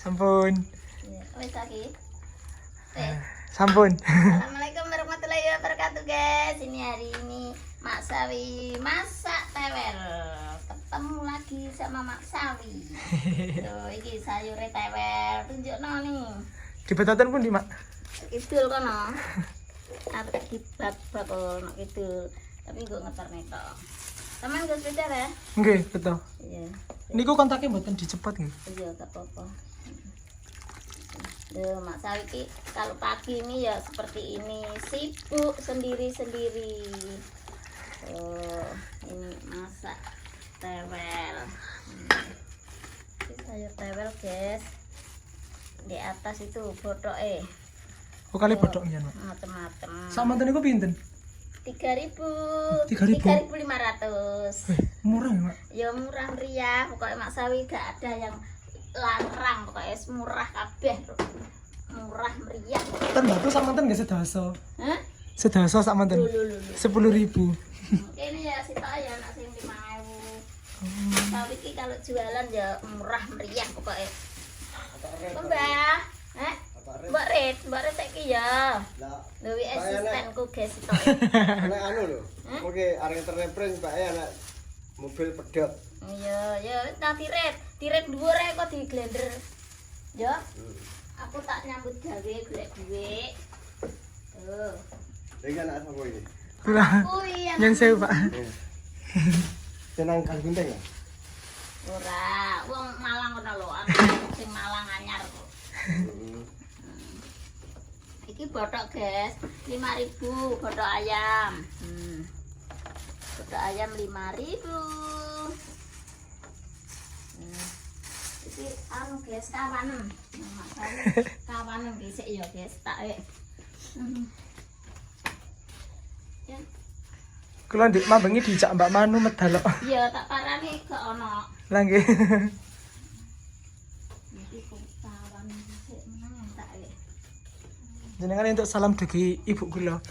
Sampun. Wis lagi. Sampun. Assalamualaikum warahmatullahi wabarakatuh guys. Ini hari ini Mak Sawi masak tewel. Ketemu lagi sama Mak Sawi. Tuh, iki sayur tewel. Tunjukno nih. Dibetoten pun di Mak. Kidul kono. Arep dibak-bakul nek kidul. Tapi gue ngeterne tok. Taman gue sepeda ya? Nggih, betul. Iya. Niku kontaknya mboten dicepot nggih. Iya, gak apa-apa. Duh, Mak Sawi ki kalau pagi ini ya seperti ini, sibuk sendiri-sendiri. Oh, ini masak tewel. Ini sayur tewel, guys. Di atas itu bodoke. Oh, kali bodok nyen, Mak. Macem-macem. Samanten niku pinten? 3.000. 3.000. 3.500. Murah ya, Mak. Ya murah meriah, pokoknya Mak Sawi gak ada yang larang, pokoknya murah kabeh. Murah meriah. Ten batu samanten nggih sedasa. Hah? Sedasa samanten. Lho. 10.000. Ini ya sitok ya nak sing 5.000. Sawi iki kalau jualan ya murah meriah pokoknya. Mbak, Mbak Red saiki ya. Lho wi asistenku guys sitok. Anak anu lho. Oke, arek terrepren Pak anak mobil pedot. Iya, nanti Red dhuwur ae kok diglender. Ya. Aku tak nyambut gawe golek duit. Tuh. Iki anak sapa iki? Kula. Kuwi Nyen sewu, Pak. Senang kang gunting ya? ora, wong Malang ngono lho, sing Malang anyar kok. Iki botok, guys. 5.000 botok ayam. Botok ayam 5.000. Iki anu guys, kawanen. Kawanen dhisik ya, guys. Tak Ya. Kula ndik mambengi dijak Mbak Manu medal kok. Iya, tak parani gak ono. Lah nggih. Iki kawanen dhisik meneng tak Jenengan untuk salam dugi ibu kula.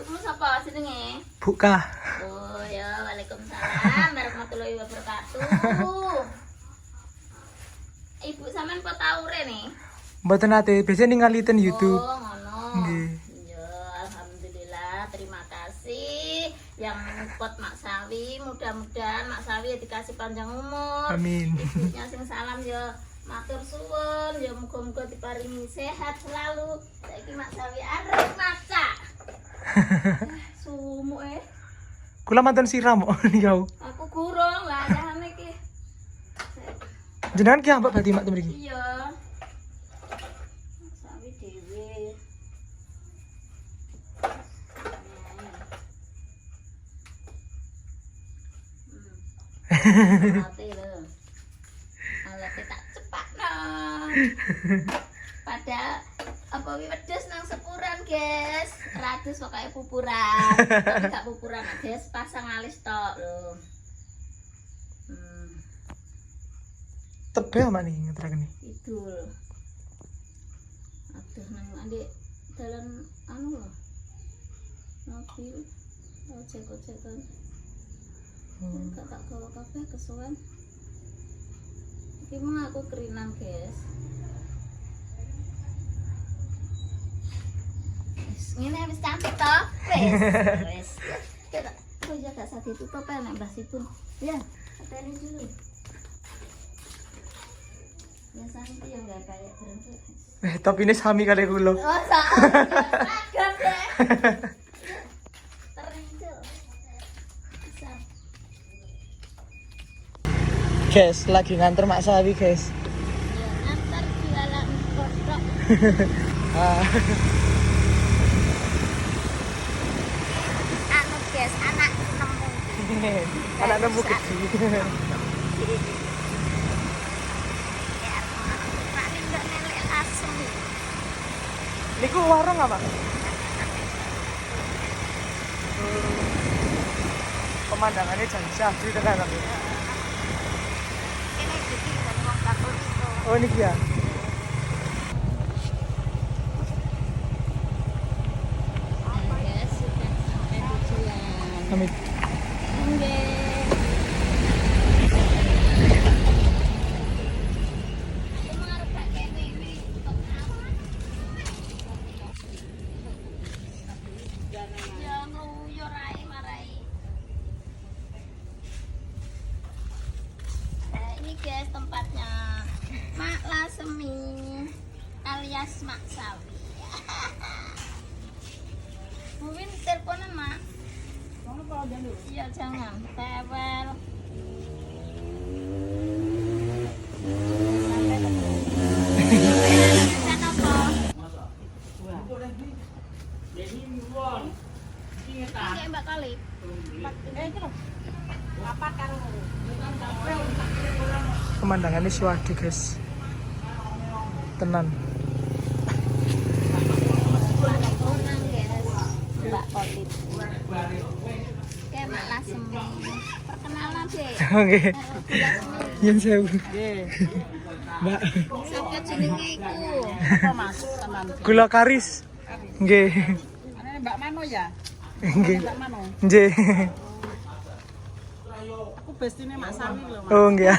Ibumu sapa jenenge? Buka. Oh ya, waalaikumsalam warahmatullahi wabarakatuh. Ibu sampean kok tau rene? Mboten nate, biasa ningali ten YouTube. Oh, ngono. Nggih. Ya, alhamdulillah, terima kasih yang support Mak Sawi. Mudah-mudahan Mak Sawi ya dikasih panjang umur. Amin. Ibunya sing salam ya matur suwun, ya muga-muga diparingi sehat selalu. Saiki Mak Sawi arep masak. Sumuk Kula manten siram kok niku. Aku gurung lah jane iki. Jenengan ki ambek berarti Mak mriki. Iya. Sawi dhewe. Mati lho. Alate tak cepakno. Padahal apa wi wedhus nang sepuran, guys. Ratus pokoke pupuran. Tapi gak pupuran, guys. Pasang alis tok lho. Tebel Mak niki ngeteraken. Idul. Aduh nang andi dalan anu lho. Mobil. Ojek-ojekan. Gak tak gawa kabeh kesuwen. Iki mung aku kerinang, guys. Ngene wis cantik to? Wis. Kita kok ya gak usah ditutup ya nek Mbah Situn. Ya, ateni dulu. Biasanya itu yang gak kayak berempet. Tapi ini sami kali kula. Oh, seragam deh. Terincil. Bisa. Guys, lagi nganter Mak Sawi, guys. Ya, antar jualan kodok. Anu guys, anak nemu. Anak nemu gede. Niku warung apa? Pemandangannya jangan syahdu tenan. Ini bikin dan wong bakul itu. Oh niki ya. Guys, sudah sampai tujuan. Amin. Nggih. guys tempatnya. Mak Lasemi alias Mak Sawi. Mungkin teleponan Mak. Iya jangan. Tewel. Pesan apa? Oke Mbak Kali. Pemandangannya swagi guys. Tenan. Mbak Kolip. Kayak Mak Lasemi. Perkenalan deh. Oke. Yen sewu. Mbak, Sapa jenenge iku? Apa Mas? Tenan. gula karis. Nggih. Anane Mbak Mano ya? Nggih. Mbak Mano. Nggih. Aku bestine Mak Sawi lho, Mas. Oh, nggih.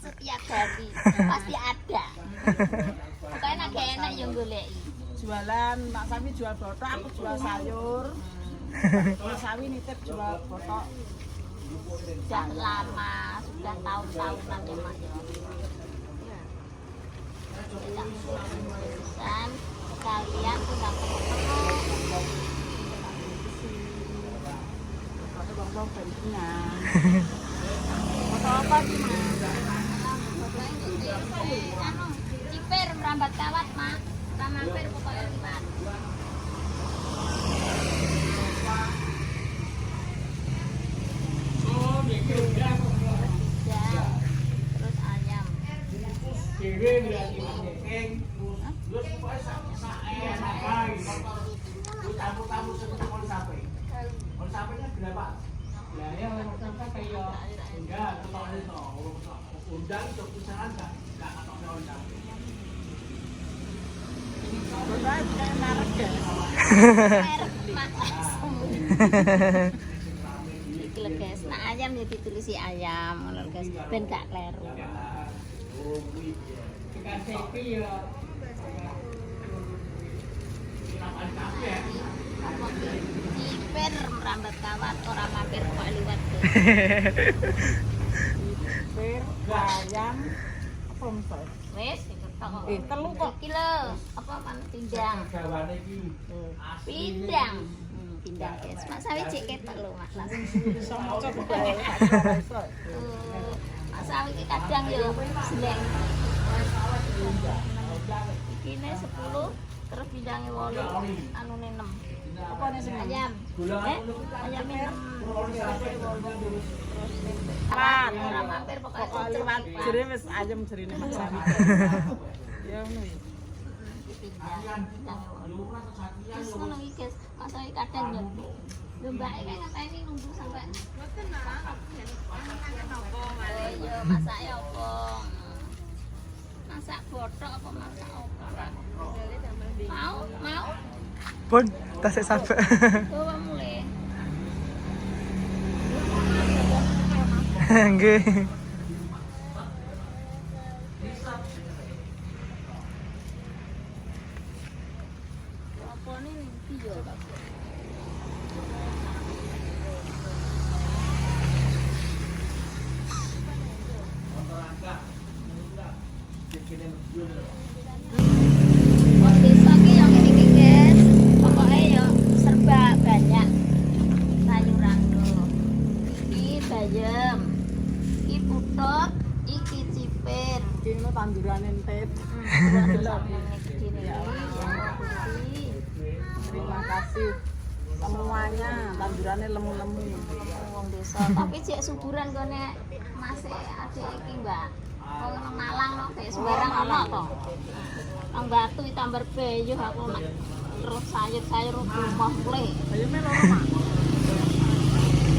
Setiap hari pasti ada. Pokoknya nak enak yang goleki. Jualan Mak Sawi jual botok, aku jual sayur. Kalau Sawi nitip jual botok. Sudah lama, sudah tahun-tahunan ya Mas. Tidak mungkin kalian sudah teman-teman. Botok bang-bang baiknya. Botok apa sih Mas? Anu, ciper merambat kawat Mak. Kita mampir pokoknya liwat. Terus ayam. Botok aja kayak merek ya. Merek Mak Iki lho guys, nah ayam ya ditulisi ayam, ngono lho guys, ben gak kleru. Ciper merambat kawat ora mampir kok liwat. Bir, ayam, apa Mas? Wis diketok. Telu kok. Iki lho, apa man pindang. Pindang. Pindang guys. Mas Sawi cek ketok lho Mas. Bisa maca budaya iso. Mas Sawi ki kadang yo seleng. Ikine 10 terus pindange 8, anune 6. Apa nih sing Ayam. Ayam 6. Lan, Ora mampir pokoke kok liwat jere wis ayam jerine Mas Sawi. Ya ngono. Terus ngono iki guys, Mas Sawi kadang yo. Lho mbake kayak ngenteni nunggu sampai mboten nak. Oh iya, masak apa? Masak botok apa masak apa? Mau? Pun tasik sabek. Bawa mulai. Nggih. Apa nih video Pak? Desa ki yang ini guys, pokoknya ya serba banyak sayuran tuh. Iki bayam, iki putot, iki ciper. Iki tandurane entet. Terima kasih semuanya, tandurannya lemu-lemu. Wong desa, tapi cek suburan gone Mas adik iki, Mbak. Wong nang Malang no, kayak sembarang ono to. Nang Batu Tambar Bayuh aku nak terus sayur-sayur rumah mulai. Ayo melo Mak.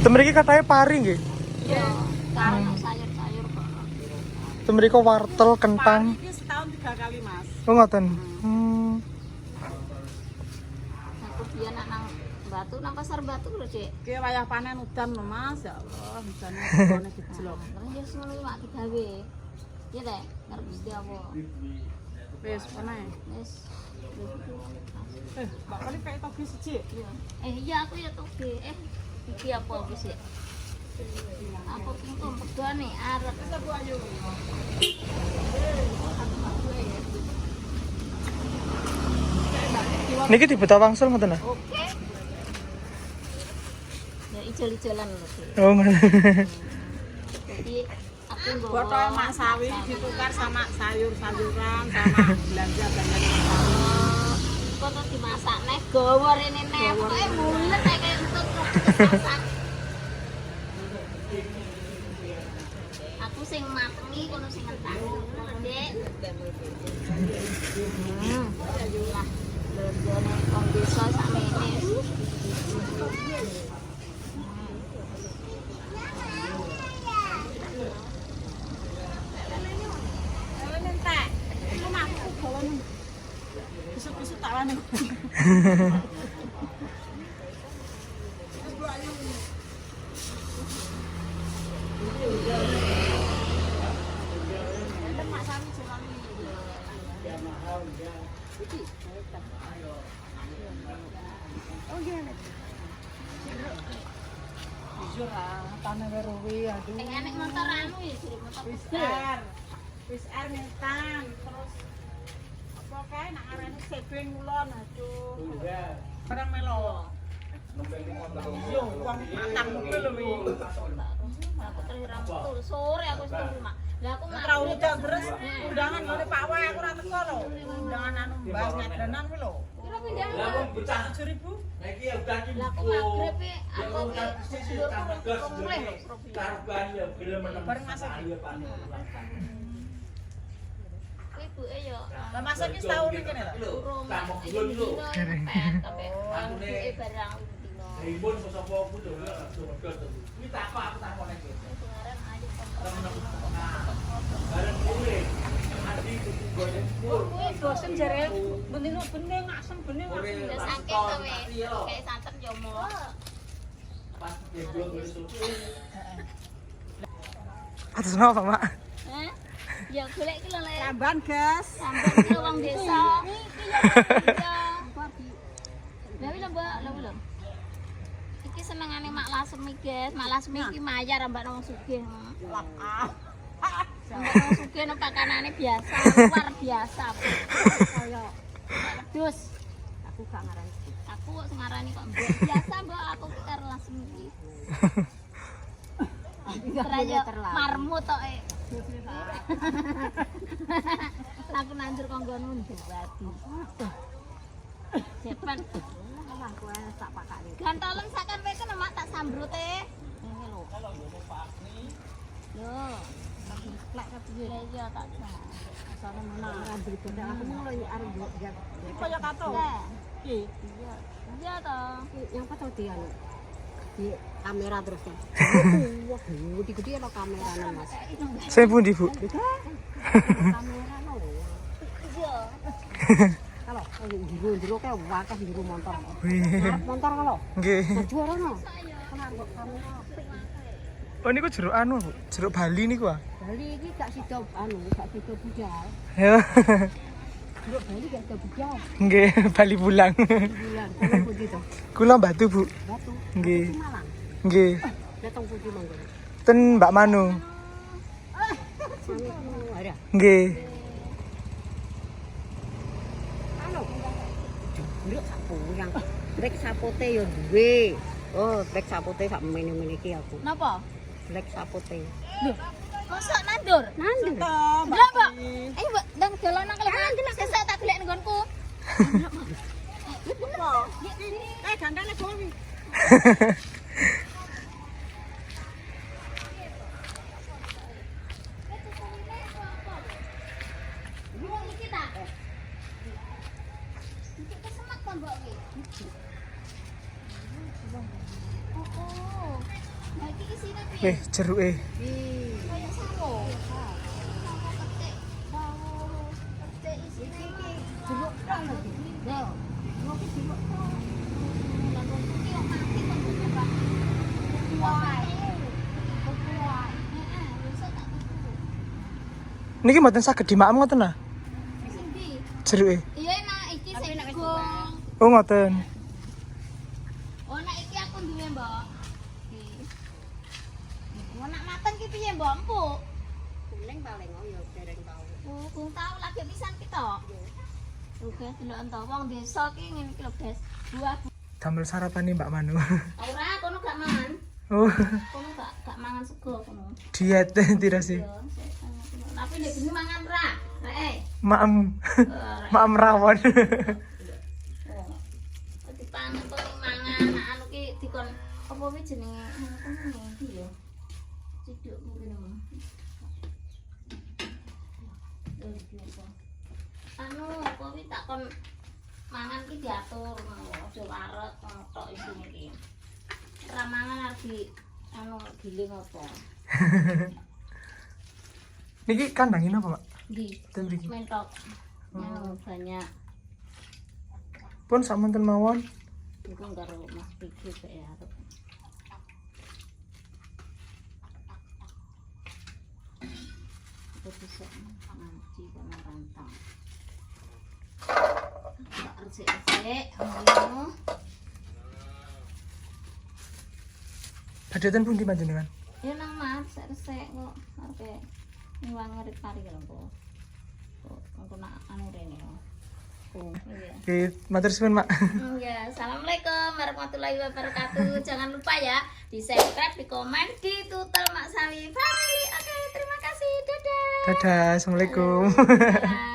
Temriki katanya pari nggih. Yo, karena sayur-sayur kok. Temriki wortel, kentang. Iki setahun 3 kali Mas. Oh ngoten. Aku biyen nang Batu nang pasar Batu lho, Dik. Ki wayah panen udan lho Mas, ya Allah, udane gone gejlok. Terus ya semono iki mak digawe. Iya teh, ngarep Gusti Allah. Wis panen. Wis. Mbak kali kayak toge siji. Iya. Iya aku ya toge. Iki apa wis ya? Aku pingin berdua nih, arep. Niki dibuta wangsul ngoten nah. Oke. Ya ijol-ijolan lho. Oh ngono. Jadi aku nggawa Botol mak sawi ditukar sama sayur-sayuran sama belanja-belanja. Kok terus dimasak nek gawa rene nek pokoke mulet kayak untuk masak. Aku sing matengi kono sing ngentak. Dek. Lah, belanjane wong desa sakmene. Besok-besok tak wani. Jujur ah, tanah weruwi aduh. Sing enek motor anu ya, jare motor Wis R ngetan terus apa kae nak arane sebeng ulon aduh. Barang melo. Yo, wong matang mobil lho iki. aku terhiram betul sore aku wis tunggu mak. Lah aku Ora udah terus undangan ngene Pak Wae aku ora teko lho. Undangan anu Mbah Nyedanan kuwi lho. kira pindahan. Lah wong bocah 7.000. Nah iki ya udah Lah aku magrib e aku komplek. karuban ya film Bareng masak. Ibuke yo Lah masak iki setahun iki kene lho. urung Tambah gulun lho. tapi ibuke barang dino. Imun sapa aku lho sudah tuh. Iki tak apa aku takon iki. Kemarin ayo Bareng kuwi adi kudu golek pur. Kuwi bosen jare bening bening asem bening asem. ya sakit to wis. Kayak santen yo mo. Pas dia belum besok. Atas napa, Mak? Heh. Ya golek iki lho Le. Tambahan gas. Sampai ki wong desa. Iya. Lah wis lho Mbak, lha lho. Iki senengane Mak Lasmi, guys. Mak Lasmi iki mayar ambak wong sugih. Ambak wong sugih nek pakanane biasa, luar biasa. Kaya wedhus. Aku gak ngarani. Aku kok sing ngarani kok Mbak. Biasa Mbak aku ki karo Lasmi iki. Raya marmut tok e. Aku nandur konggonmu ndewati. Cepen. Aku tak pakake. Gantolen sakan wae kena mak tak sambrute. Ngene lho. Lho. Plek kepiye? Iya tak sak. Asane menang ora dibeda aku mau lagi arep mbok jam. Iki kaya kato. Iki. Iya. Iya toh. Yang apa tadi anu? Di kamera terus kan. Wah, gede-gede ana kamerane Mas. Saya pundi, Bu? Kamera lho. Iya. Kalau jero-jero kae wakah jero motor. Wih. Arep motor kalau. Nggih. Juara no. Kena mbok kamera. Oh niku jeruk anu, Bu. Jeruk Bali niku ah. Bali iki gak sida anu, gak sida bujal. Ya. Jeruk Bali gak sida bujal. Nggih, Bali pulang. Bulan. Kulo putih to. Kula Batu, Bu. Batu. Nggih. Malang. Nggih. Datang putih mangga. Ten Mbak Manu. Sami ada. Nggih. Anu. Nduk sapu yang brek sapote yo duwe. Oh, brek sapote sak mene-mene iki aku. Napa? Brek sapote. Lho. Mosok nandur? Nandur. Lah, Mbak. Ayo, Mbak, ndang dolonan kelebihan. Sesuk tak golek nggonku. Gandane bawi. Iki ta? Iki kesemek to, Mbak iki. Oh. Nah, iki isine piye? Wih, jeruke. Kayak sawo. Sawo petik. Sawo petik isine iki. Jeruk kan lagi. Lho, ngopi jeruk to. Lah kok iki kok mati kok Mbak. Kuat. Kuat. Heeh, besok tak tuku. Niki mboten saged dimaem ngoten nah. Sing ndi? Jeruke. Iya nak iki sing digong. Oh ngoten. Oh nak iki aku duwe, Mbak. Iki. piye mbok empuk? Kuning paling ya dereng tau. Oh, kung tau lagi pisan kita. Oke, delok ento wong desa ki ngene iki lho, guys. Buah Damel sarapan nih Mbak Manu. ora kono gak mangan. Oh, Kono gak mangan sego kono. diet tidak sih? Yo, tapi nek bengi mangan ra. Rek. Maem, Rek. maem rawon. Oh. Dipangan kok mangan anu ki dikon apa wi jenenge ngono iki lho. Ciduk mungkin mah. Anu apa wi tak kon mangan ki diatur aja wareg tok isine iki. Ra mangan arep anu giling apa. Niki kandangin apa, Mak? Di Ten mriki. mentok. Anu banyak. Pun samonten mawon. Iku karo Mas Piki ya arep. Aku bisa ngaji sama rantang. Tak resik-resik, anu. Padatan pun di panjenengan. Ya nang mas, resik kok arepe ngiwang ngerit pari lho kok. Kok engko nak anu rene kok. Oh, iya. Oke, matur suwun, Mak. Ya, assalamualaikum warahmatullahi wabarakatuh. Jangan lupa ya di subscribe, di komen, di tutel Mak Sawi Family. Oke, terima kasih. Dadah. Dadah, assalamualaikum. Dadah.